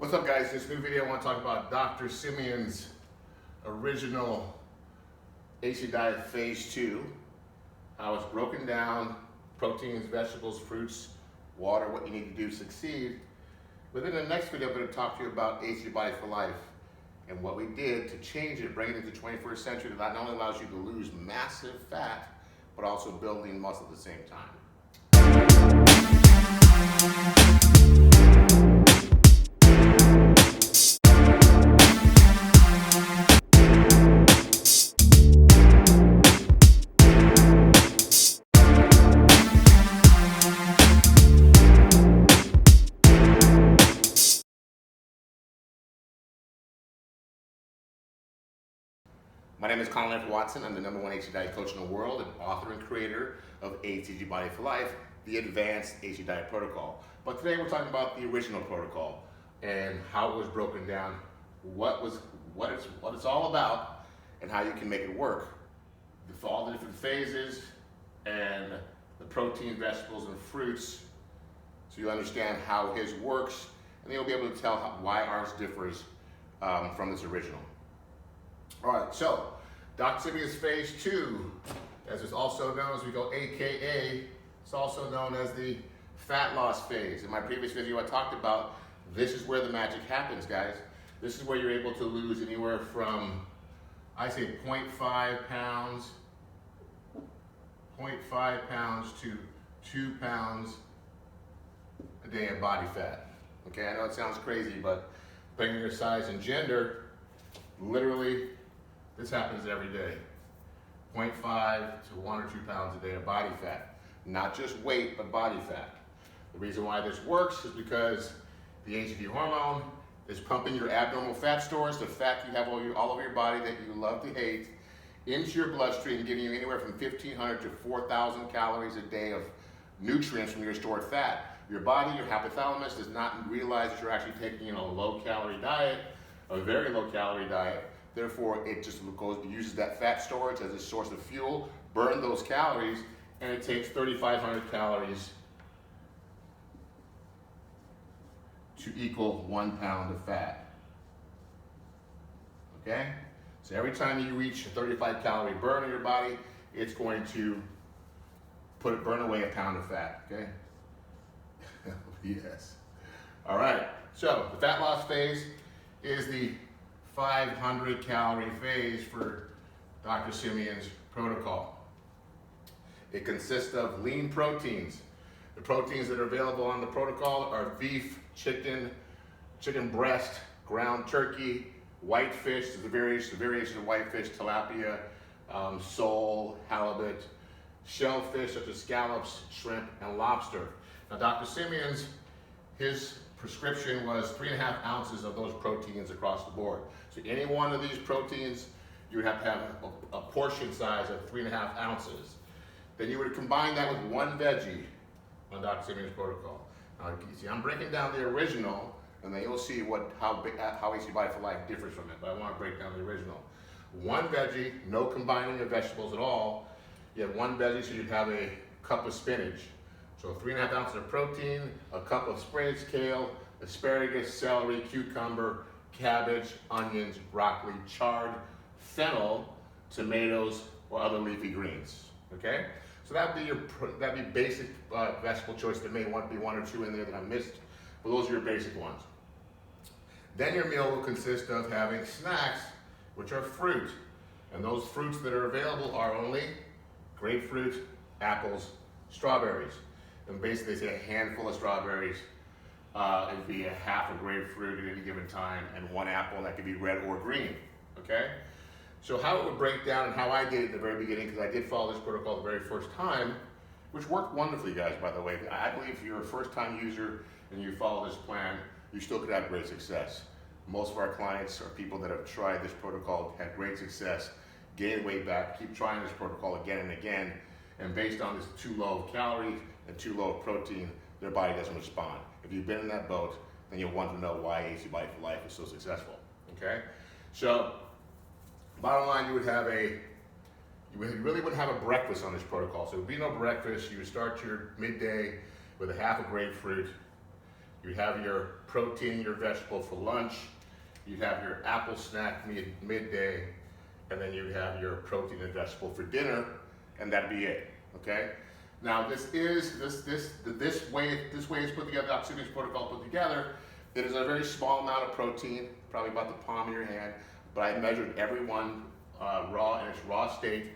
What's up, guys? This new video I want to talk about Dr. Simeons' original HCG Diet Phase 2, how it's broken down, proteins, vegetables, fruits, water, what you need to do to succeed. But in the next video, I'm going to talk to you about HCG Diet for Life and what we did to change it, bring it into the 21st century that not only allows you to lose massive fat, but also building muscle at the same time. My name is Colin Watson. I'm the #1 HCG Diet coach in the world and author and creator of HCG Diet for Life, the advanced HCG Diet protocol. But today we're talking about the original protocol and how it was broken down, what it's all about, and how you can make it work. All the different phases and the protein, vegetables, and fruits, so you understand how his works, and then you'll be able to tell why ours differs from this original. All right, so Dr. Simeons Phase 2, as it's also known as we go AKA, it's also known as the fat loss phase. In my previous video I talked about this is where the magic happens, guys. This is where you're able to lose anywhere from, I say 0.5 pounds to 2 pounds a day of body fat. Okay, I know it sounds crazy, but depending on your size and gender, literally, this happens every day. 0.5 to 1 or 2 pounds a day of body fat. Not just weight, but body fat. The reason why this works is because the HCG hormone is pumping your abnormal fat stores, the fat you have all over your body that you love to hate, into your bloodstream, giving you anywhere from 1,500 to 4,000 calories a day of nutrients from your stored fat. Your body, your hypothalamus, does not realize that you're actually taking a low-calorie diet, a very low-calorie diet. Therefore, it just uses that fat storage as a source of fuel, burn those calories, and it takes 3,500 calories to equal 1 pound of fat. Okay? So every time you reach a 35 calorie burn in your body, it's going to burn away a pound of fat. Okay? Yes. All right. So the fat loss phase is the 500 calorie phase for Dr. Simeons' protocol. It consists of lean proteins. The proteins that are available on the protocol are beef, chicken breast, ground turkey, whitefish, the variation of whitefish, tilapia, sole, halibut, shellfish such as scallops, shrimp, and lobster. Now, Dr. Simeons, his prescription was 3.5 ounces of those proteins across the board. So any one of these proteins, you would have to have a portion size of 3.5 ounces. Then you would combine that with one veggie on Dr. Simeons' protocol. Now, you see, I'm breaking down the original, and then you'll see how HCG Diet for Life differs from it, but I want to break down the original. One veggie, no combining of vegetables at all. You have one veggie, so you'd have a cup of spinach. So 3.5 ounces of protein, a cup of spinach, kale, asparagus, celery, cucumber, cabbage, onions, broccoli, chard, fennel, tomatoes, or other leafy greens. Okay? So that'd be basic vegetable choice. There may want to be 1 or 2 in there that I missed, but those are your basic ones. Then your meal will consist of having snacks, which are fruit. And those fruits that are available are only grapefruit, apples, strawberries. And basically they say a handful of strawberries, it would be a half a grapefruit at any given time, and 1 apple, and that could be red or green, okay? So how it would break down and how I did it at the very beginning, because I did follow this protocol the very first time, which worked wonderfully, guys, by the way. I believe if you're a first-time user and you follow this plan, you still could have great success. Most of our clients are people that have tried this protocol, had great success, gained weight back, keep trying this protocol again and again, and based on this too low of calories and too low of protein, their body doesn't respond. If you've been in that boat, then you'll want to know why HCG Diet for Life is so successful, okay? So, bottom line, you really wouldn't have a breakfast on this protocol. So there would be no breakfast. You would start your midday with a half a grapefruit. You You have your protein, your vegetable for lunch. You have your apple snack midday, and then you have your protein and vegetable for dinner, and that'd be it. Okay. Now this way is put together. Dr. Simeons protocol put together. It is a very small amount of protein, probably about the palm of your hand, but I measured every one raw in its raw state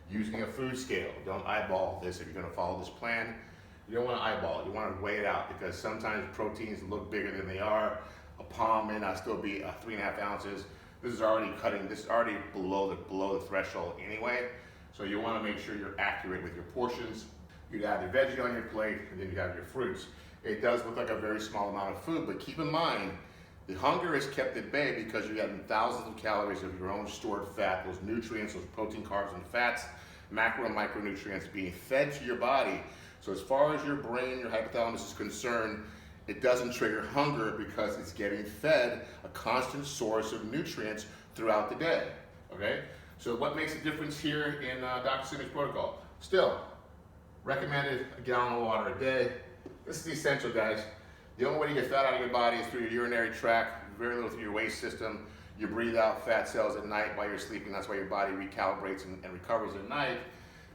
using a food scale. Don't eyeball this if you're going to follow this plan. You don't want to eyeball it. You want to weigh it out because sometimes proteins look bigger than they are. A palm may not still be 3.5 ounces. This is already below the threshold anyway. So you want to make sure you're accurate with your portions. You'd have your veggie on your plate, and then you have your fruits. It does look like a very small amount of food, but keep in mind, the hunger is kept at bay because you're getting thousands of calories of your own stored fat, those nutrients, those protein, carbs, and fats, macro and micronutrients being fed to your body. So as far as your brain, your hypothalamus is concerned, it doesn't trigger hunger because it's getting fed a constant source of nutrients throughout the day, okay? So what makes a difference here in Dr. Simeons protocol? Still, recommended a gallon of water a day. This is the essential, guys. The only way to get fat out of your body is through your urinary tract, very little through your waste system. You breathe out fat cells at night while you're sleeping. That's why your body recalibrates and recovers at night.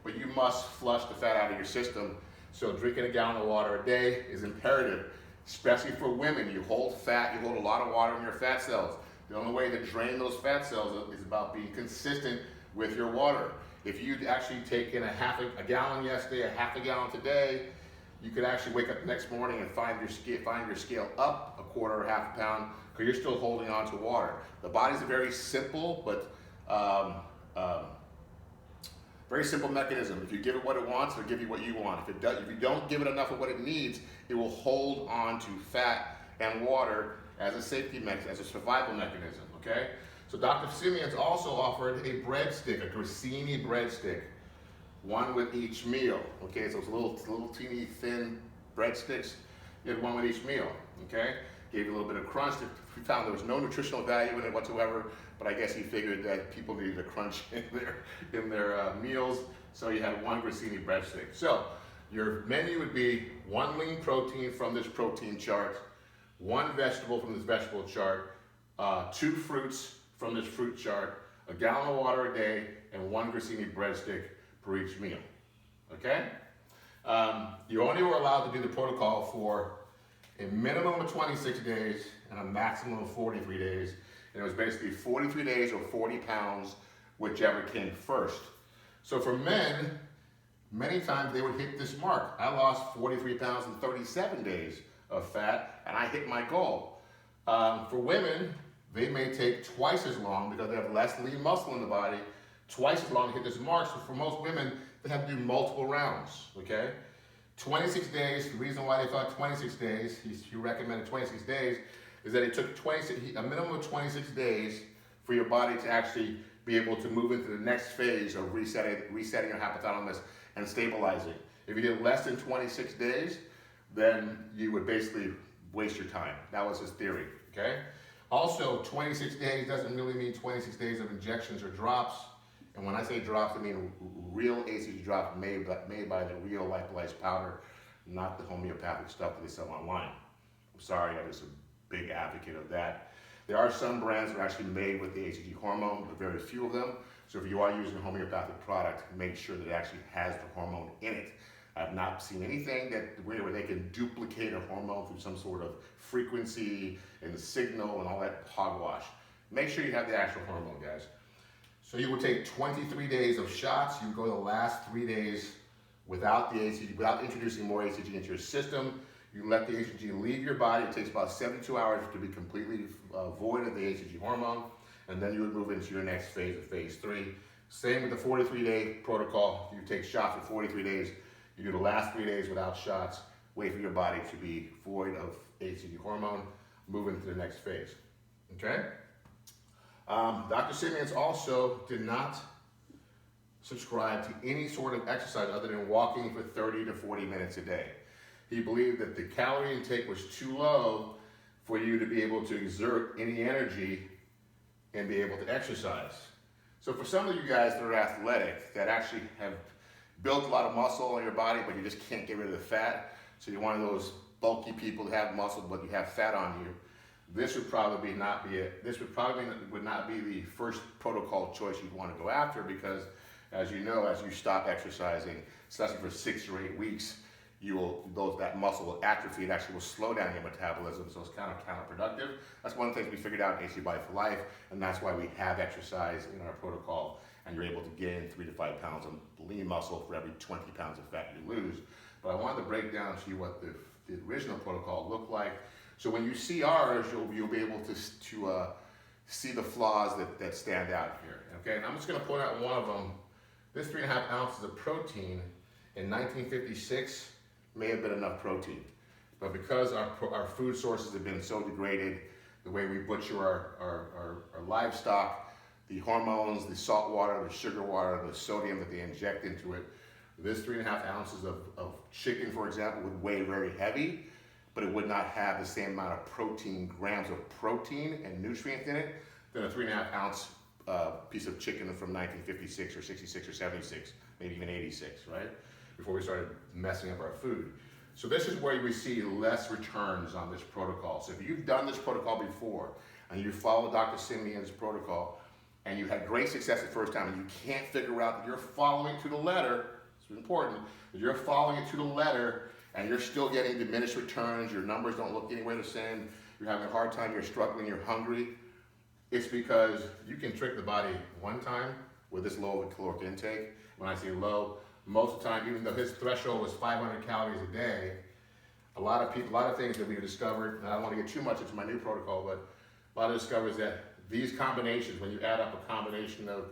But you must flush the fat out of your system. So drinking a gallon of water a day is imperative, especially for women. You hold fat, you hold a lot of water in your fat cells. The only way to drain those fat cells is about being consistent with your water. If you'd actually taken a gallon yesterday, a half a gallon today, you could actually wake up the next morning and find your scale up a quarter or half a pound because you're still holding on to water. The body's a very simple but very simple mechanism. If you give it what it wants, it'll give you what you want. If you don't give it enough of what it needs, it will hold on to fat and water as a safety mechanism, as a survival mechanism, okay? So Dr. Simeons also offered a breadstick, a grissini breadstick, one with each meal, okay? So it's little teeny thin breadsticks. You had one with each meal, okay? Gave you a little bit of crunch. We found there was no nutritional value in it whatsoever, but I guess he figured that people needed a crunch in their meals, so you had one grissini breadstick. So your menu would be 1 lean protein from this protein chart, 1 vegetable from this vegetable chart, 2 fruits from this fruit chart, a gallon of water a day, and 1 grissini breadstick per each meal, okay? You only were allowed to do the protocol for a minimum of 26 days and a maximum of 43 days. And it was basically 43 days or 40 pounds, whichever came first. So for men, many times they would hit this mark. I lost 43 pounds in 37 days of fat, and I hit my goal. For women, they may take twice as long because they have less lean muscle in the body, twice as long to hit this mark. So for most women, they have to do multiple rounds, okay? 26 days, the reason why they thought 26 days, he recommended 26 days, is that it took a minimum of 26 days for your body to actually be able to move into the next phase of resetting your hypothalamus and stabilizing. If you did less than 26 days, then you would basically waste your time. That was his theory, okay? Also, 26 days doesn't really mean 26 days of injections or drops. And when I say drops, I mean real HCG drops made by the real lipolyzed powder, not the homeopathic stuff that they sell online. I'm sorry, I'm just a big advocate of that. There are some brands that are actually made with the HCG hormone, but very few of them. So if you are using a homeopathic product, make sure that it actually has the hormone in it. I've not seen anything where they can duplicate a hormone through some sort of frequency and signal and all that hogwash. Make sure you have the actual hormone, guys. So you would take 23 days of shots. You would go the last 3 days without the HCG, without introducing more HCG into your system. You let the HCG leave your body. It takes about 72 hours to be completely void of the HCG hormone. And then you would move into your next phase of phase 3. Same with the 43-day protocol. You take shots for 43 days. You do the last 3 days without shots. Wait for your body to be void of HCG hormone. Move into the next phase, okay? Dr. Simeons also did not subscribe to any sort of exercise other than walking for 30 to 40 minutes a day. He believed that the calorie intake was too low for you to be able to exert any energy and be able to exercise. So for some of you guys that are athletic, that actually have built a lot of muscle in your body, but you just can't get rid of the fat, so you're one of those bulky people that have muscle but you have fat on you, this would probably not be it. This would probably would not be the first protocol choice you'd want to go after, because as you know, as you stop exercising, especially for 6 or 8 weeks, that muscle will atrophy. It actually will slow down your metabolism, so it's kind of counterproductive. That's one of the things we figured out in HCG Diet for Life, and that's why we have exercise in our protocol, and you're able to gain 3 to 5 pounds of lean muscle for every 20 pounds of fat you lose. But I wanted to break down to you what the original protocol looked like. So when you see ours, you'll be able to see the flaws that stand out here. Okay, and I'm just going to point out one of them. This 3.5 ounces of protein in 1956 may have been enough protein, but because our food sources have been so degraded, the way we butcher our livestock, the hormones, the salt water, the sugar water, the sodium that they inject into it, this 3.5 ounces of chicken, for example, would weigh very heavy, but it would not have the same amount of protein, grams of protein and nutrients in it, than a 3.5 ounce piece of chicken from 1956 or 66 or 76, maybe even 86, right? Before we started messing up our food. So this is where we see less returns on this protocol. So if you've done this protocol before and you follow Dr. Simeons' protocol and you had great success the first time and you can't figure out that you're following to the letter, it's important, that you're following it to the letter and you're still getting diminished returns, your numbers don't look anywhere the same, you're having a hard time, you're struggling, you're hungry, it's because you can trick the body one time with this low of a caloric intake. When I say low, most of the time, even though his threshold was 500 calories a day, a lot of things that we've discovered, and I don't want to get too much into my new protocol, but a lot of discoveries that these combinations, when you add up a combination of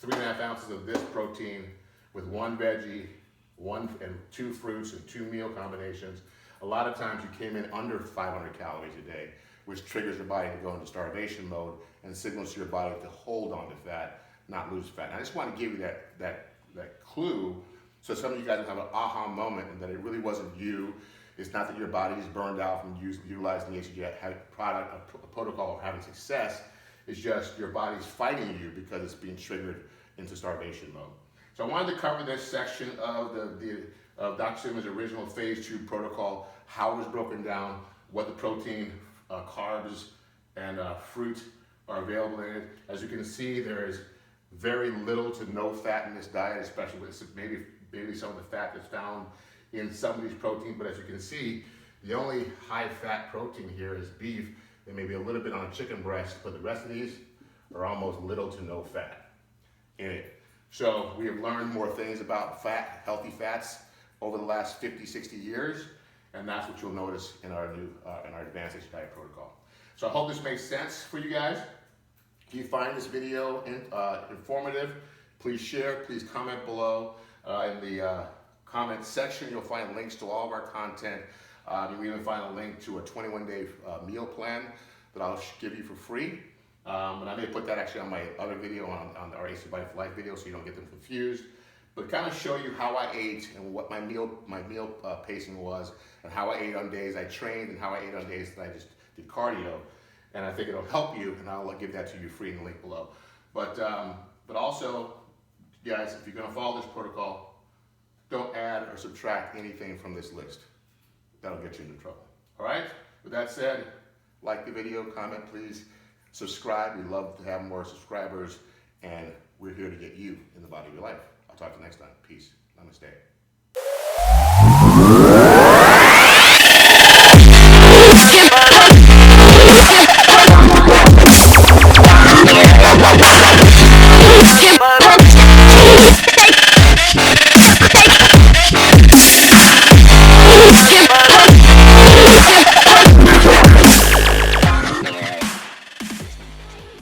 3.5 ounces of this protein with 1 veggie, 1 and 2 fruits and 2 meal combinations, a lot of times you came in under 500 calories a day, which triggers the body to go into starvation mode and signals to your body to hold on to fat, not lose fat. And I just want to give you that clue, so some of you guys will have an aha moment and that it really wasn't you. It's not that your body is burned out from utilizing the HCG product, a protocol of having success. It's just your body's fighting you because it's being triggered into starvation mode. So I wanted to cover this section of Dr. Simeons' original phase 2 protocol, how it was broken down, what the protein, carbs, and fruit are available in it. As you can see, there is very little to no fat in this diet, especially with maybe some of the fat that's found in some of these proteins. But as you can see, the only high fat protein here is beef. There may be a little bit on a chicken breast, but the rest of these are almost little to no fat in it. So we have learned more things about fat, healthy fats, over the last 50, 60 years, and that's what you'll notice in our new, in our advanced HCG Diet protocol. So I hope this makes sense for you guys. If you find this video informative, please share, please comment below. In the comment section, you'll find links to all of our content. You'll even find a link to a 21-day meal plan that I'll give you for free. And I may put that actually on my other video, on our HCG Diet for Life video, so you don't get them confused. But kind of show you how I ate and what my meal pacing was, and how I ate on days I trained and how I ate on days that I just did cardio. And I think it'll help you, and I'll give that to you free in the link below. But also, guys, if you're gonna follow this protocol, don't add or subtract anything from this list. That'll get you into trouble. All right? With that said, like the video, comment please, subscribe. We love to have more subscribers, and we're here to get you in the body of your life. I'll talk to you next time. Peace. Namaste.